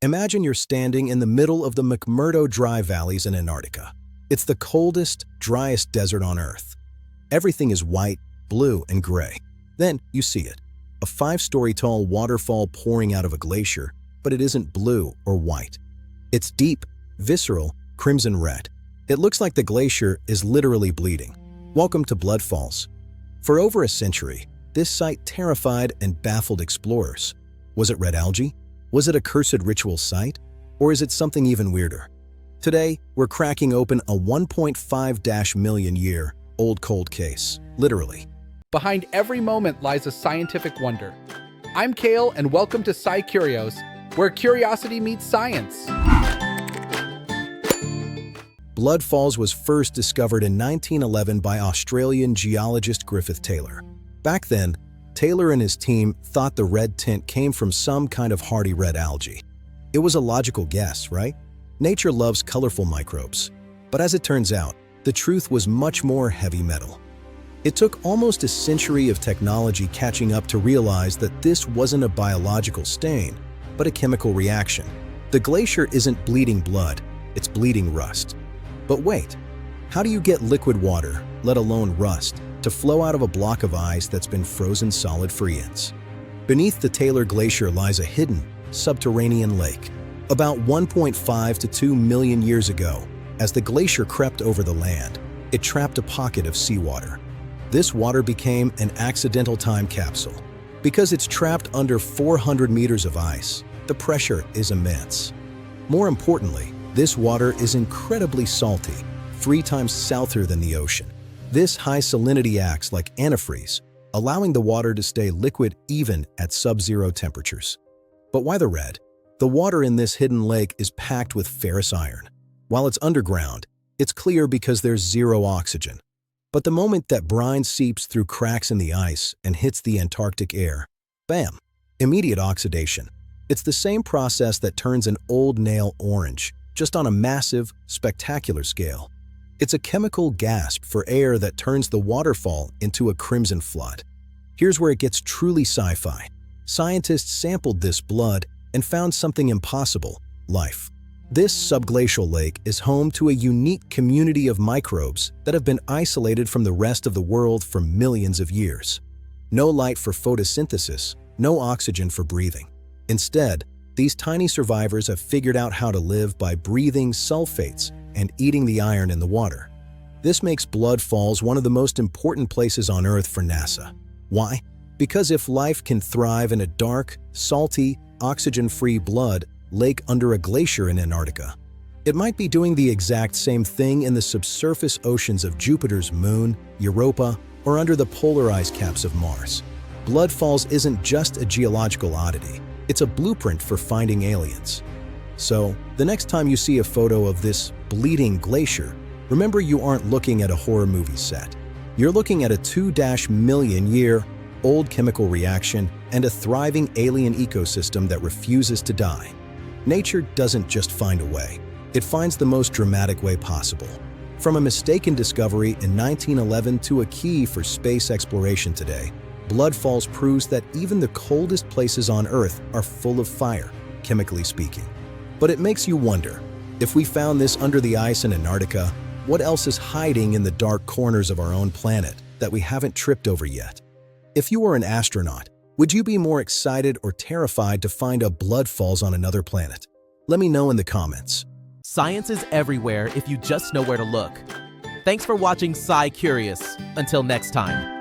Imagine you're standing in the middle of the McMurdo Dry Valleys in Antarctica. It's the coldest, driest desert on Earth. Everything is white, blue, and gray. Then you see it, a 5-story tall waterfall pouring out of a glacier, but it isn't blue or white. It's deep, visceral, crimson red. It looks like the glacier is literally bleeding. Welcome to Blood Falls. For over a century, this site terrified and baffled explorers. Was it red algae? Was it a cursed ritual site? Or is it something even weirder? Today, we're cracking open a 1.5-million-year-old cold case, literally. Behind every moment lies a scientific wonder. I'm Kale, and welcome to SciCurios, where curiosity meets science. Blood Falls was first discovered in 1911 by Australian geologist Griffith Taylor. Back then, Taylor and his team thought the red tint came from some kind of hardy red algae. It was a logical guess, right? Nature loves colorful microbes. But as it turns out, the truth was much more heavy metal. It took almost a century of technology catching up to realize that this wasn't a biological stain, but a chemical reaction. The glacier isn't bleeding blood, it's bleeding rust. But wait, how do you get liquid water, let alone rust, to flow out of a block of ice that's been frozen solid for eons? Beneath the Taylor Glacier lies a hidden, subterranean lake. About 1.5 to 2 million years ago, as the glacier crept over the land, it trapped a pocket of seawater. This water became an accidental time capsule. Because it's trapped under 400 meters of ice, the pressure is immense. More importantly, this water is incredibly salty, 3 times saltier than the ocean. This high salinity acts like antifreeze, allowing the water to stay liquid even at sub-zero temperatures. But why the red? The water in this hidden lake is packed with ferrous iron. While it's underground, it's clear because there's zero oxygen. But the moment that brine seeps through cracks in the ice and hits the Antarctic air, bam, immediate oxidation. It's the same process that turns an old nail orange, just on a massive, spectacular scale. It's a chemical gasp for air that turns the waterfall into a crimson flood. Here's where it gets truly sci-fi. Scientists sampled this blood and found something impossible: life. This subglacial lake is home to a unique community of microbes that have been isolated from the rest of the world for millions of years. No light for photosynthesis, no oxygen for breathing. Instead, these tiny survivors have figured out how to live by breathing sulfates and eating the iron in the water. This makes Blood Falls one of the most important places on Earth for NASA. Why? Because if life can thrive in a dark, salty, oxygen-free blood lake under a glacier in Antarctica, it might be doing the exact same thing in the subsurface oceans of Jupiter's moon, Europa, or under the polar ice caps of Mars. Blood Falls isn't just a geological oddity, it's a blueprint for finding aliens. So, the next time you see a photo of this bleeding glacier, remember you aren't looking at a horror movie set. You're looking at a 2-million-year-old chemical reaction and a thriving alien ecosystem that refuses to die. Nature doesn't just find a way, it finds the most dramatic way possible. From a mistaken discovery in 1911 to a key for space exploration today, Blood Falls proves that even the coldest places on Earth are full of fire, chemically speaking. But it makes you wonder, if we found this under the ice in Antarctica, what else is hiding in the dark corners of our own planet that we haven't tripped over yet? If you were an astronaut, would you be more excited or terrified to find a Blood Falls on another planet? Let me know in the comments. Science is everywhere if you just know where to look. Thanks for watching SciCurious. Until next time.